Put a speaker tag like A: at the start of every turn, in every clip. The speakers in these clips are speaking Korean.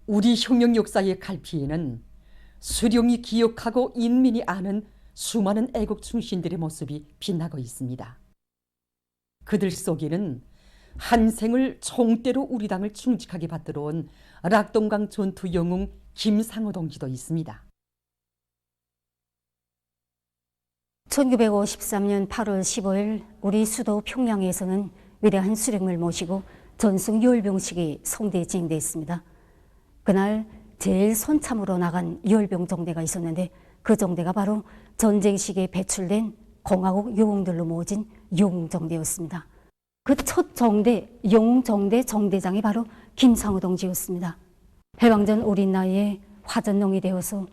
A: 우리 혁명 역사의 갈피에는 수령이 기억하고 인민이 아는 수많은 애국 충신들의 모습이 빛나고 있습니다. 그들 속에는 한 생을 총대로 우리 당을 충직하게 받들어온 락동강 전투 영웅 김상호 동지도 있습니다.
B: 1953년 8월 15일 우리 수도 평양에서는 위대한 수령을 모시고 전승 열병식이 성대에 진행됐습니다. 그날 제일 선참으로 나간 열병 정대가 있었는데 그 정대가 바로 전쟁 시기에 배출된 공화국 영웅들로 모진 영웅정대였습니다. 그 첫 정대, 영웅정대 정대장이 바로 김상호 동지였습니다. 해방전 어린 나이에 화전농이 되어서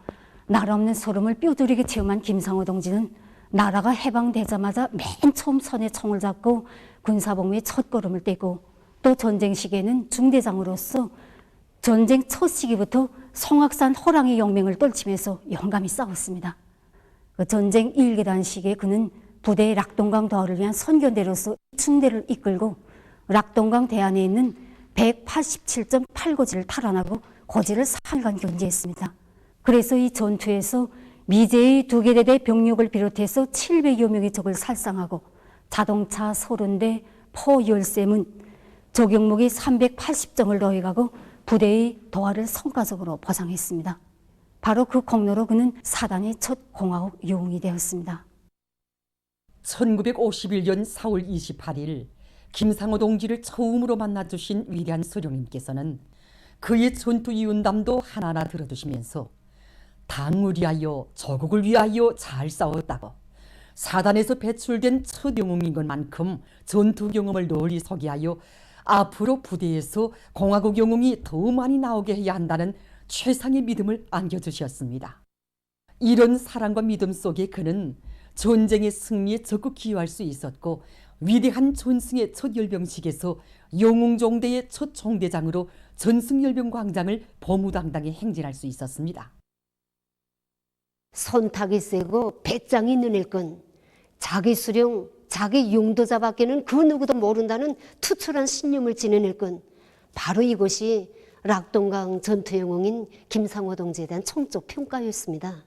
B: 나라 없는 소름을 뼈저리게 체험한 김상호 동지는 나라가 해방되자마자 맨 처음 선에 총을 잡고 군사복무의 첫걸음을 떼고 또 전쟁 시기에는 중대장으로서 전쟁 첫 시기부터 성악산 호랑이 용맹을 떨치면서 용감히 싸웠습니다. 그 전쟁 1계단 시기에 그는 부대의 락동강 도하를 위한 선견대로서 중대를 이끌고 락동강 대안에 있는 187.8고지를 탈환하고 고지를 3일간 견제했습니다. 그래서 이 전투에서 미제의 2개대대 병력을 비롯해서 700여 명의 적을 살상하고 자동차 30대, 포 13문, 적용무기 380정을 더해가고 부대의 도하를 성과적으로 보상했습니다. 바로 그功勞로 그는 사단의 첫 공화국 영웅이 되었습니다.
A: 1951년 4월 28일 김상호 동지를 처음으로 만나주신 위대한 수령님께서는 그의 전투 이윤담도 하나하나 들어두시면서 당을 위하여 조국을 위하여 잘 싸웠다고 사단에서 배출된 첫 영웅인 것만큼 전투 경험을 널리 소개하여 앞으로 부대에서 공화국 영웅이 더 많이 나오게 해야 한다는 최상의 믿음을 안겨주셨습니다. 이런 사랑과 믿음 속에 그는 전쟁의 승리에 적극 기여할 수 있었고 위대한 전승의 첫 열병식에서 영웅종대의 첫 총대장으로 전승열병광장을 보무당당히 행진할 수 있었습니다.
C: 손탁이 세고 배짱이 눈일 건 자기 수령, 자기 용도자밖에는 그 누구도 모른다는 투철한 신념을 지내낼 건 바로 이것이 락동강 전투영웅인 김상호 동지에 대한 총적 평가였습니다.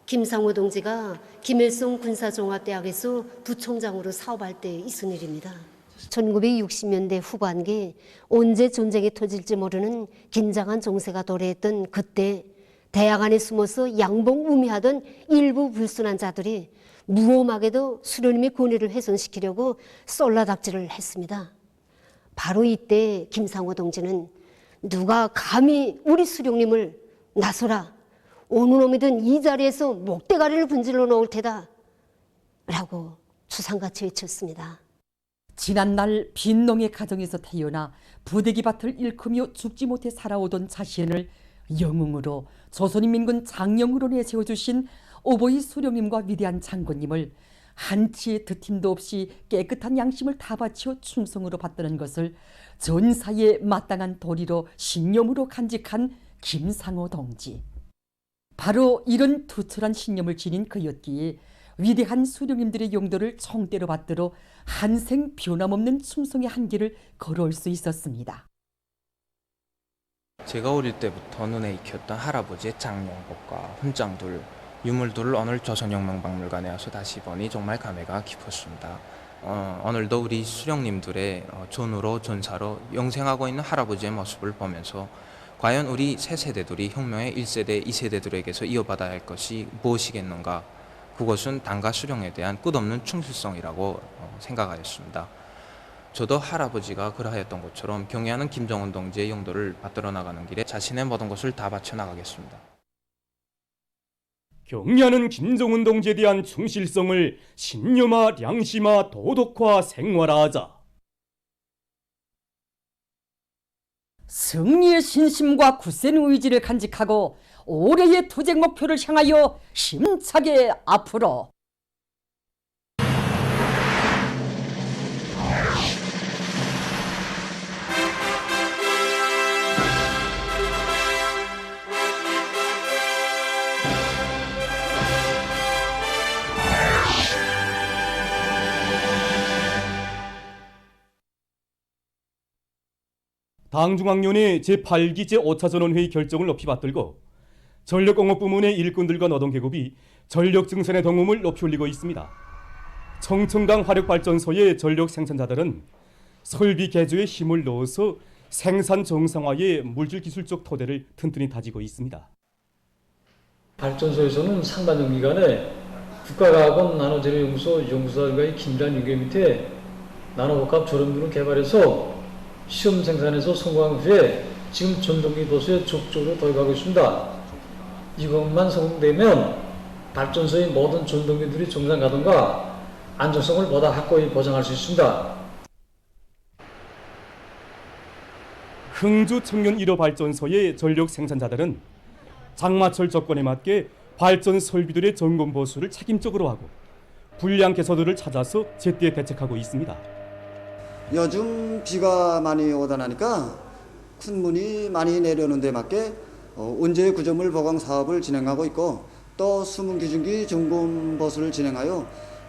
C: 김상호 동지가 김일성 군사종합대학에서 부총장으로 사업할 때 있은 일입니다. 1960년대 후반기 언제 전쟁이 터질지 모르는 긴장한 정세가 도래했던 그때 대학 안에 숨어서 양봉우미하던 일부 불순한 자들이 무엄하게도 수령님의 권위를 훼손시키려고 쏠라닥질을 했습니다. 바로 이때 김상호 동지는 누가 감히 우리 수령님을 나서라, 어느 놈이든 이 자리에서 목대가리를 분질러 놓을 테다 라고 주상같이 외쳤습니다.
A: 지난날 빈농의 가정에서 태어나 부대기 밭을 일으키며 죽지 못해 살아오던 자신을 영웅으로 조선인민군 장영으로 내세워주신 오보이 수령님과 위대한 장군님을 한치의 드팀도 없이 깨끗한 양심을 다 바쳐 충성으로 받드는 것을 전사의 마땅한 도리로 신념으로 간직한 김상호 동지. 바로 이런 투철한 신념을 지닌 그였기에 위대한 수령님들의 용도를 총대로 받들어 한생 변함없는 충성의 한계를 걸어올 수 있었습니다.
D: 제가 어릴 때부터 눈에 익혔던 할아버지의 장영복과 훈장들, 유물들을 오늘 조선혁명박물관에 와서 다시 보니 정말 감회가 깊었습니다. 오늘도 우리 수령님들의 전우로 전사로 영생하고 있는 할아버지의 모습을 보면서 과연 우리 세 세대들이 혁명의 1세대, 2세대들에게서 이어받아야 할 것이 무엇이겠는가? 그것은 당과 수령에 대한 끝없는 충실성이라고 생각하였습니다. 저도 할아버지가 그러하였던 것처럼 경애하는 김정은 동지의 용도를 받들어 나가는 길에 자신의 모든 것을 다 바쳐 나가겠습니다.
E: 경애하는 김정은 동지에 대한 충실성을 신념화, 양심화, 도덕화, 생활화하자.
A: 승리의 신심과 굳센 의지를 간직하고 올해의 투쟁 목표를 향하여 힘차게 앞으로.
E: 당중앙위원회 제8기 제5차 전원회의 결정을 높이 받들고 전력공업 부문의 일꾼들과 노동계급이 전력 증산의 동음을 높이 올리고 있습니다. 청천강 화력발전소의 전력 생산자들은 설비 개조에 힘을 넣어서 생산 정상화의 물질 기술적 토대를 튼튼히 다지고 있습니다.
F: 발전소에서는 상반년 기간에 국가과학원 나노재료연구소 연구소와의 긴밀한 연계 밑에 나노복합 조련물을 개발해서 시험 생산에서 성공한 후에 지금 전동기 도수에 적극적으로 도입하고 있습니다. 이것만 성공되면 발전소의 모든 전동기들이 정상 가동과 안정성을 보다 확고히 보장할 수 있습니다.
E: 흥주 청년 1호 발전소의 전력 생산자들은 장마철 조건에 맞게 발전 설비들의 점검 보수를 책임적으로 하고 불량 개소들을 찾아서 제때 대책하고 있습니다.
G: 요즘 비가 많이 오다 나니까 큰 문이 많이 내려오는 데 맞게 온재 구조물 보강 사업을 진행하고 있고 또 수문 기준기 점검 보수를 진행하여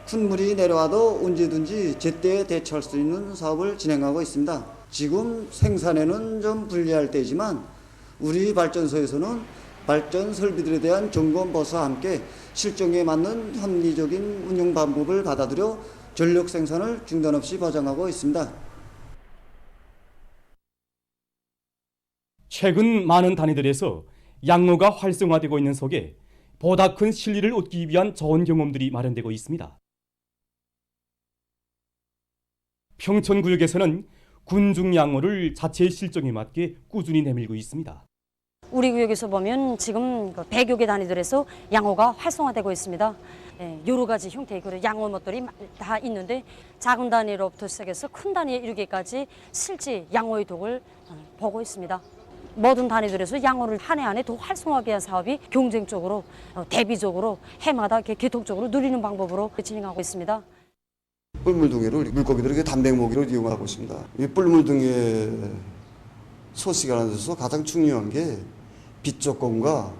G: 큰 물이 내려와도 언제든지 제때 대처할 수 있는 사업을 진행하고 있습니다. 지금 생산에는 좀 불리할 때지만 우리 발전소에서는 발전 설비들에 대한 점검 보수와 함께 실정에 맞는 합리적인 운영 방법을 받아들여 전력 생산을 중단 없이 보장하고 있습니다.
E: 최근 많은 단위들에서 양로가 활성화되고 있는 속에 보다 큰 실리를 얻기 위한 좋은 경험들이 마련되고 있습니다. 평천구역에서는 군중 양로를 자체의 실정에 맞게 꾸준히 내밀고 있습니다.
H: 우리 구역에서 보면 지금 100여 개 단위들에서 양호가 활성화되고 있습니다. 여러 가지 형태의 그런 양호 못들이 다 있는데 작은 단위로부터 시작해서 큰 단위에 이르기까지 실제 양호의 덕을 보고 있습니다. 모든 단위들에서 양호를 한 해 안에 더 활성화하기 위한 사업이 경쟁적으로 대비적으로 해마다 계통적으로 누리는 방법으로 진행하고 있습니다.
G: 뿔물등에를 물고기들에게 단백모기로 이용하고 있습니다. 이 뿔물등에 소식하는 데서 가장 중요한 게 빛 조건과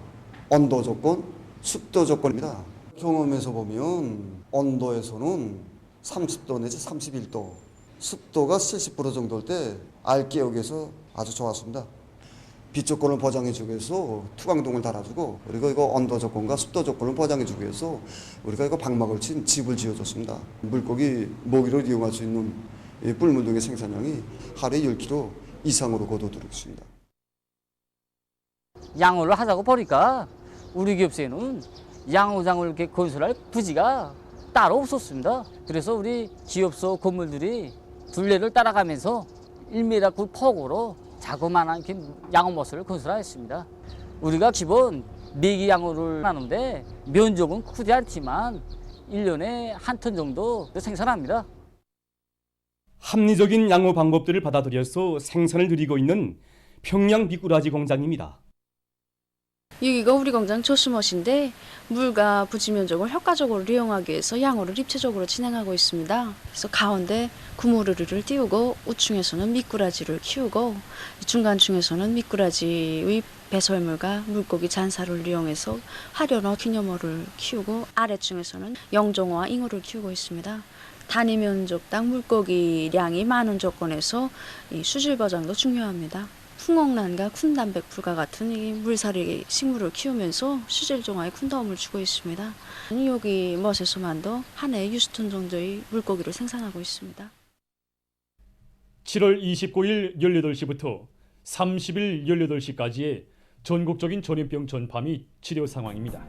G: 온도 조건, 습도 조건입니다. 경험에서 보면 온도에서는 30도 내지 31도, 습도가 70% 정도일 때 알기역에서 아주 좋았습니다. 빛 조건을 보장해주기 위해서 투광등을 달아주고 그리고 이거 온도 조건과 습도 조건을 보장해주기 위해서 우리가 이거 방막을 친 집을 지어줬습니다. 물고기 모기를 이용할 수 있는 이 뿔물등의 생산량이 하루에 10kg 이상으로 거둬들고 있습니다.
I: 양호를 하자고 보니까 우리 기업체는 양호장을 이렇게 건설할 부지가 따로 없었습니다. 그래서 우리 기업소 건물들이 둘레를 따라가면서 1m 그 폭으로 자그마한 양호모스를 건설하였습니다. 우리가 기본 4개 양호를 하는데 면적은 크지 않지만 1년에 한 톤 정도 생산합니다.
E: 합리적인 양호 방법들을 받아들여서 생산을 늘리고 있는 평양 미꾸라지 공장입니다.
J: 여기가 우리 공장 조수못인데 물과 부지 면적을 효과적으로 이용하기 위해서 양호를 입체적으로 진행하고 있습니다. 그래서 가운데 구무르르를 띄우고 우층에서는 미꾸라지를 키우고 중간층에서는 미꾸라지의 배설물과 물고기 잔사를 이용해서 하련어 기념어를 키우고 아래층에서는 영종어와 잉어를 키우고 있습니다. 단위 면적당 물고기량이 많은 조건에서 이 수질 보장도 중요합니다. 풍옥란과 쿤단백풀과 같은 이 물살이 식물을 키우면서 수질 정화에 큰 도움을 주고 있습니다. 여기 못에서만도 한 해에 60톤 정도의 물고기를 생산하고 있습니다.
E: 7월 29일 18시부터 30일 18시까지의 전국적인 전염병 전파 및 치료 상황입니다.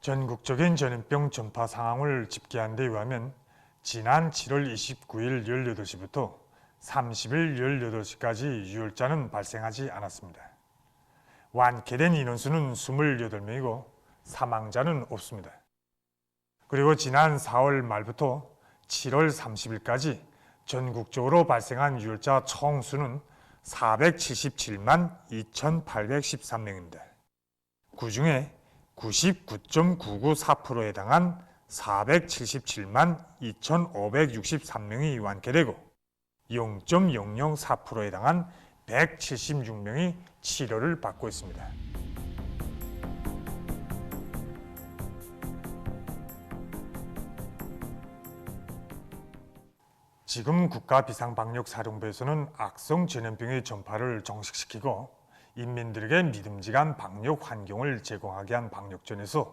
K: 전국적인 전염병 전파 상황을 집계한 데 의하면 지난 7월 29일 18시부터 30일 18시까지 유혈자는 발생하지 않았습니다. 완쾌된 인원수는 28명이고 사망자는 없습니다. 그리고 지난 4월 말부터 7월 30일까지 전국적으로 발생한 유혈자 총 수는 477만 2,813명입니다. 그중에 99.994%에 해당한 477만 2,563명이 완쾌되고 0.004%에 해당한 176명이 치료를 받고 있습니다. 지금 국가비상방역사령부에서는 악성 전염병의 전파를 종식시키고 인민들에게 믿음직한 방역 환경을 제공하게 한 방역전에서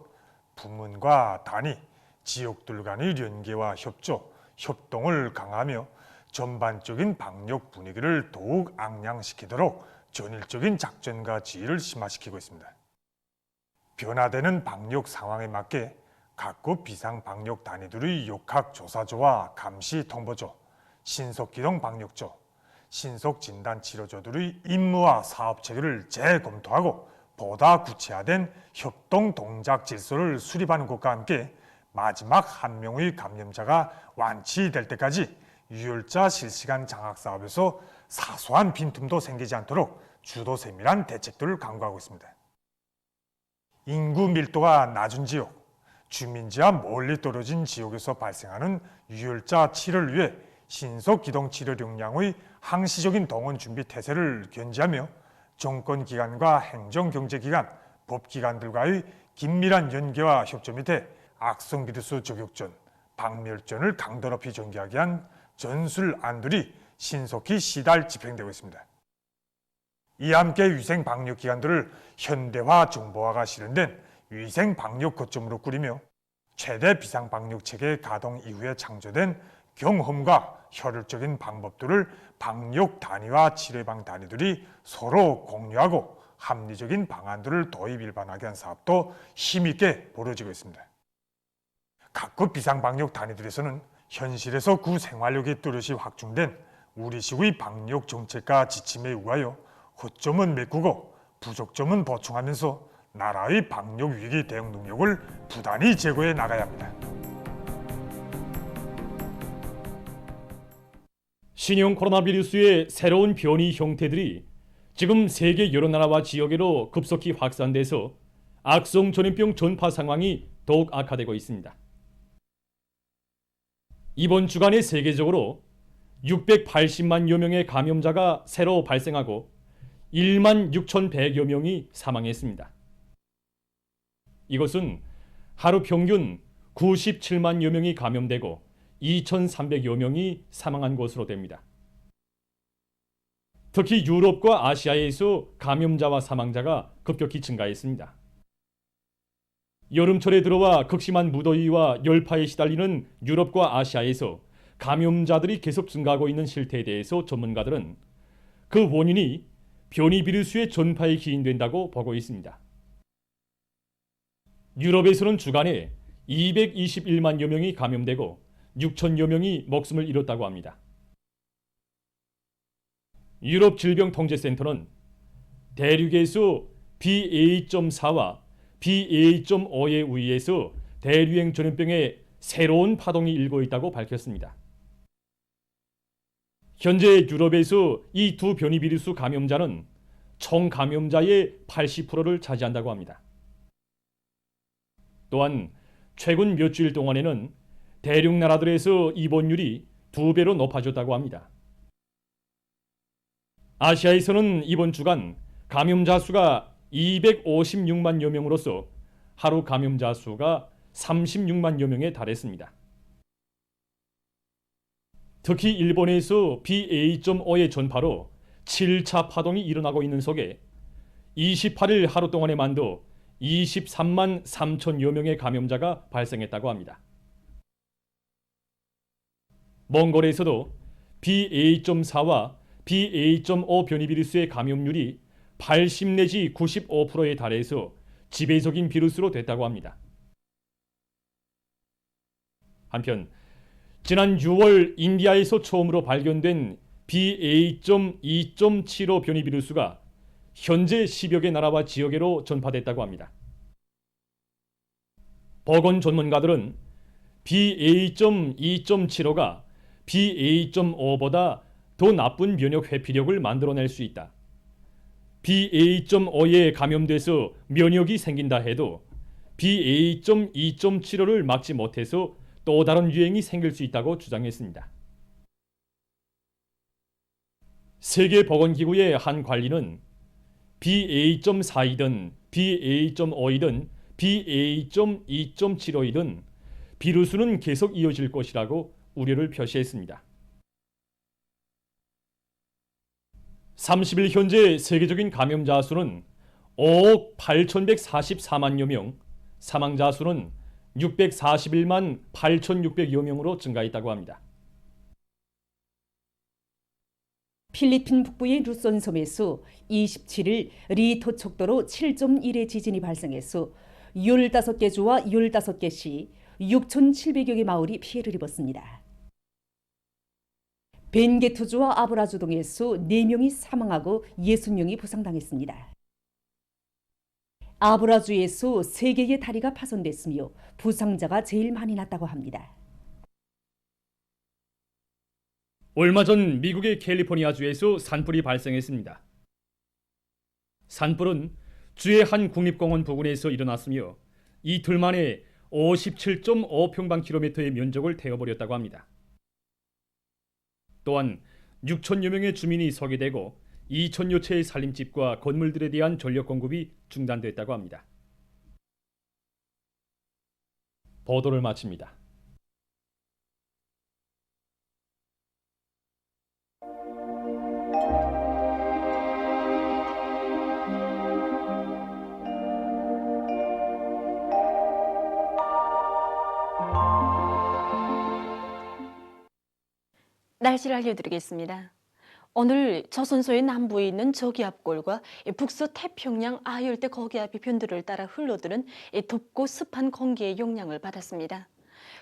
K: 부문과 단위, 지역들 간의 연계와 협조, 협동을 강화하며 전반적인 방역 분위기를 더욱 앙양시키도록 전일적인 작전과 지휘를 심화시키고 있습니다. 변화되는 방역 상황에 맞게 각급 비상방역 단위들의 역학조사조와 감시통보조, 신속기동 방역조, 신속진단치료조들의 임무와 사업체계를 재검토하고 보다 구체화된 협동 동작 질서를 수립하는 것과 함께 마지막 한 명의 감염자가 완치될 때까지 유혈자 실시간 장악 사업에서 사소한 빈틈도 생기지 않도록 주도 세밀한 대책들을 강구하고 있습니다. 인구 밀도가 낮은 지역, 주민지와 멀리 떨어진 지역에서 발생하는 유혈자 치료를 위해 신속기동 치료 역량의 항시적인 동원 준비 태세를 견지하며 정권기관과 행정경제기관, 법기관들과의 긴밀한 연계와 협조 밑에 악성 비루스 저격전, 박멸전을 강도 높이 전개하게 한 전술안들이 신속히 시달 집행되고 있습니다. 이와 함께 위생방역기관들을 현대화 정보화가 실현된 위생방역 거점으로 꾸리며 최대 비상방역체계 가동 이후에 창조된 경험과 효율적인 방법들을 방역 단위와 치료방 단위들이 서로 공유하고 합리적인 방안들을 도입 일반화하게 한 사업도 힘있게 벌어지고 있습니다. 각급 비상방역 단위들에서는 현실에서 그 생활력이 뚜렷이 확충된 우리식의 방역 정책과 지침에 의하여 허점은 메꾸고 부족점은 보충하면서 나라의 방역 위기 대응 능력을 부단히 제고해 나가야 합니다.
E: 신형 코로나 비루스의 새로운 변이 형태들이 지금 세계 여러 나라와 지역으로 급속히 확산돼서 악성 전염병 전파 상황이 더욱 악화되고 있습니다. 이번 주간에 세계적으로 680만여 명의 감염자가 새로 발생하고 1만 6,100여 명이 사망했습니다. 이것은 하루 평균 97만여 명이 감염되고 2,300여 명이 사망한 것으로 됩니다. 특히 유럽과 아시아에서 감염자와 사망자가 급격히 증가했습니다. 여름철에 들어와 극심한 무더위와 열파에 시달리는 유럽과 아시아에서 감염자들이 계속 증가하고 있는 실태에 대해서 전문가들은 그 원인이 변이 비루스의 전파에 기인된다고 보고 있습니다. 유럽에서는 주간에 221만여 명이 감염되고 6천여 명이 목숨을 잃었다고 합니다. 유럽 질병통제센터는 대륙에서 BA.4와 BA.5에 의해서 대류행 전염병의 새로운 파동이 일고 있다고 밝혔습니다. 현재 유럽에서 이 두 변이 비루스 감염자는 총 감염자의 80%를 차지한다고 합니다. 또한 최근 몇 주일 동안에는 대륙 나라들에서 입원율이 2배로 높아졌다고 합니다. 아시아에서는 이번 주간 감염자 수가 256만여 명으로서 하루 감염자 수가 36만여 명에 달했습니다. 특히 일본에서 BA.5의 전파로 7차 파동이 일어나고 있는 속에 28일 하루 동안에만도 23만 3천여 명의 감염자가 발생했다고 합니다. 몽골에서도 BA.4와 BA.5 변이 비루스의 감염률이 80 내지 95%에 달해서 지배적인 비루스로 됐다고 합니다. 한편 지난 6월 인디아에서 처음으로 발견된 BA.2.75 변이 비루스가 현재 10여 개 나라와 지역으로 전파됐다고 합니다. 보건 전문가들은 BA.2.75가 BA.5보다 더 나쁜 면역 회피력을 만들어낼 수 있다. BA.5에 감염돼서 면역이 생긴다 해도 BA.2.75를 막지 못해서 또 다른 유행이 생길 수 있다고 주장했습니다. 세계보건기구의 한 관리는 BA.4이든 BA.5이든 BA.2.75이든 비루스는 계속 이어질 것이라고 우려를 표시했습니다. 30일 현재 세계적인 감염자 수는 5억 8,144만여 명, 사망자 수는 641만 8,600여 명으로 증가했다고 합니다.
A: 필리핀 북부의 루손 섬에서 27일 리터 척도로 7.1의 지진이 발생해서 15개 주와 15개 시 6,700여 개 마을이 피해를 입었습니다. 벤게투주와 아브라주 등에서 4명이 사망하고 60명이 부상당했습니다. 아브라주에서 3개의 다리가 파손됐으며 부상자가 제일 많이 났다고 합니다.
E: 얼마 전 미국의 캘리포니아주에서 산불이 발생했습니다. 산불은 주의 한 국립공원 부근에서 일어났으며 이틀 만에 57.5평방킬로미터의 면적을 태워버렸다고 합니다. 또한 6천여 명의 주민이 소개되고 2천여 채의 살림집과 건물들에 대한 전력 공급이 중단됐다고 합니다. 보도를 마칩니다.
L: 날씨를 알려드리겠습니다. 오늘 조선소의 남부에 있는 저기압골과 북서 태평양 아열대 거기압이 변두를 따라 흘러드는 덥고 습한 공기의 영향을 받았습니다.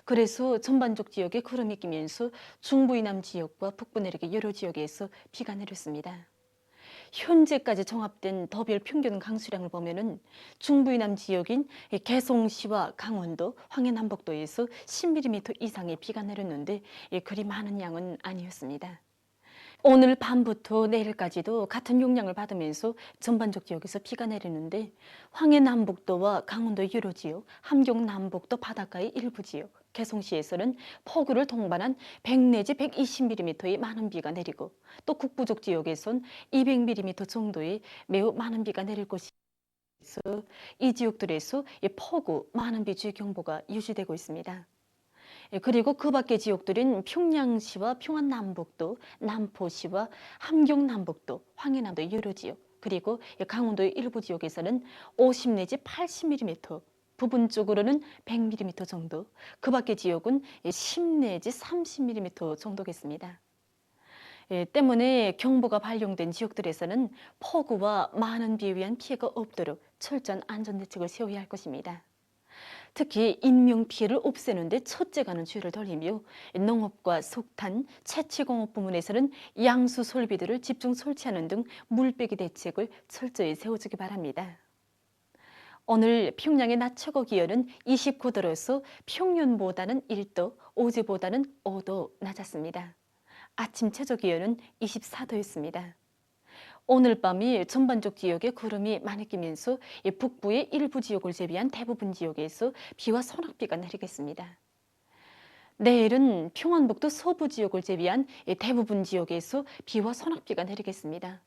L: 그래서 전반적 지역에 구름이 끼면서 중부 이남 지역과 북부 내륙의 여러 지역에서 비가 내렸습니다. 현재까지 종합된 더별 평균 강수량을 보면은 중부 이남 지역인 개송시와 강원도, 황해남북도에서 10mm 이상의 비가 내렸는데 그리 많은 양은 아니었습니다. 오늘 밤부터 내일까지도 같은 용량을 받으면서 전반적 지역에서 비가 내리는데 황해남북도와 강원도 여러 지역, 함경남북도 바닷가의 일부 지역, 개송시에서는 폭우를 동반한 100 내지 120mm의 많은 비가 내리고 또 북부쪽 지역에선 200mm 정도의 매우 많은 비가 내릴 것이 있어 이 지역들에서 폭우, 많은 비 주의 경보가 유지되고 있습니다. 그리고 그 밖의 지역들인 평양시와 평안남북도, 남포시와 함경남북도, 황해남도 여러 지역, 그리고 강원도의 일부 지역에서는 50 내지 80mm, 부분적으로는 100mm 정도, 그 밖의 지역은 10 내지 30mm 정도겠습니다. 때문에 경보가 발령된 지역들에서는 폭우와 많은 비에 의한 피해가 없도록 철저한 안전대책을 세워야 할 것입니다. 특히 인명피해를 없애는 데 첫째가는 주의를 돌리며 농업과 석탄, 채취공업 부문에서는 양수 설비들을 집중 설치하는 등 물빼기 대책을 철저히 세워주기 바랍니다. 오늘 평양의 낮 최고 기온은 29도로서 평년보다는 1도, 어제보다는 5도 낮았습니다. 아침 최저 기온은 24도였습니다. 오늘 밤이 전반적 지역에 구름이 많이 끼면서 북부의 일부 지역을 제외한 대부분 지역에서 비와 소낙비가 내리겠습니다. 내일은 평안북도 서부 지역을 제외한 대부분 지역에서 비와 소낙비가 내리겠습니다.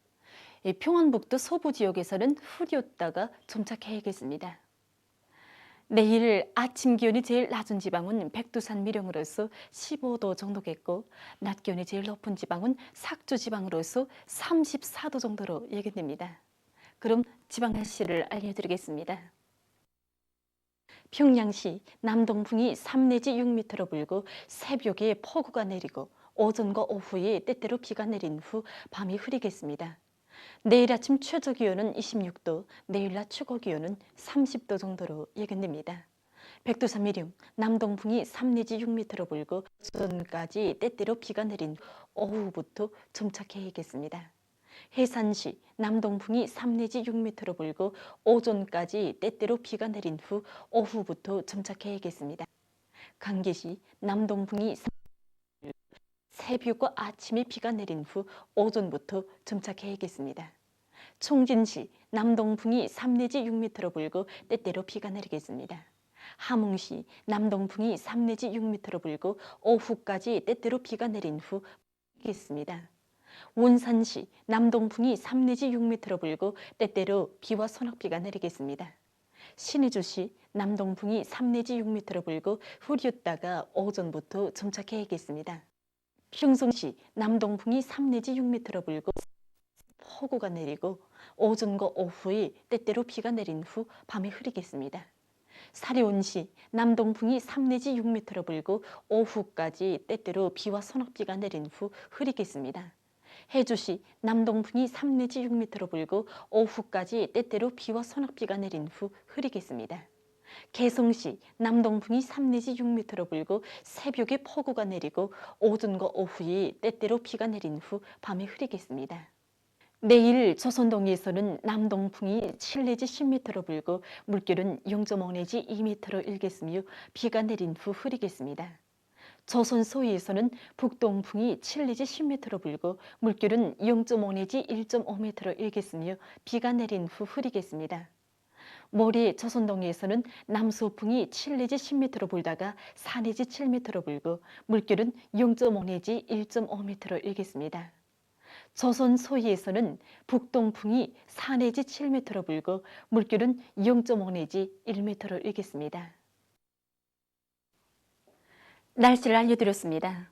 L: 평안북도 서부 지역에서는 흐렸다가 점차 개겠습니다. 내일 아침 기온이 제일 낮은 지방은 백두산 밀양으로서 15도 정도겠고 낮 기온이 제일 높은 지방은 삭주 지방으로서 34도 정도로 예견됩니다. 그럼 지방 날씨를 알려드리겠습니다. 평양시 남동풍이 3 내지 6m로 불고 새벽에 폭우가 내리고 오전과 오후에 때때로 비가 내린 후 밤이 흐리겠습니다. 내일 아침 최저 기온은 26도, 내일 낮 최고 기온은 30도 정도로 예견됩니다. 백두산 밀양, 남동풍이 3 내지 6m로 불고 오전까지 때때로 비가 내린 오후부터 점차 개겠습니다. 해산시, 남동풍이 3 내지 6m로 불고 오전까지 때때로 비가 내린 후 오후부터 점차 개겠습니다. 강계시, 남동풍이 새벽과 아침에 비가 내린 후 오전부터 점차 개겠습니다. 총진시, 남동풍이 3 내지 6m로 불고 때때로 비가 내리겠습니다. 함흥시, 남동풍이 3 내지 6m로 불고 오후까지 때때로 비가 내린 후 겠습니다. 원산시, 남동풍이 3 내지 6m로 불고 때때로 비와 소낙비가 내리겠습니다. 신의주시, 남동풍이 3 내지 6m로 불고 흐렸다가 오전부터 점차 개겠습니다. 평성시, 남동풍이 3 내지 6m로 불고 폭우가 내리고 오전과 오후에 때때로 비가 내린 후 밤에 흐리겠습니다. 사리온시 남동풍이 3 내지 6m로 불고 오후까지 때때로 비와 소낙비가 내린 후 흐리겠습니다. 해주시 남동풍이 3 내지 6m로 불고 오후까지 때때로 비와 소낙비가 내린 후 흐리겠습니다. 개성시 남동풍이 3 내지 6m로 불고 새벽에 폭우가 내리고 오전과 오후에 때때로 비가 내린 후 밤에 흐리겠습니다. 내일 조선동에서는 남동풍이 7 내지 10m로 불고 물결은 0.5 내지 2m로 일겠으며 비가 내린 후 흐리겠습니다. 조선 서해에서는 북동풍이 7 내지 10m로 불고 물결은 0.5 내지 1.5m로 일겠으며 비가 내린 후 흐리겠습니다. 모레 조선동에서는 남서풍이 7 내지 10m로 불다가 4 내지 7m로 불고 물결은 0.5 내지 1.5m로 일겠습니다. 조선 서해에서는 북동풍이 4 내지 7m로 불고 물결은 0.5 내지 1m로 일겠습니다. 날씨를 알려드렸습니다.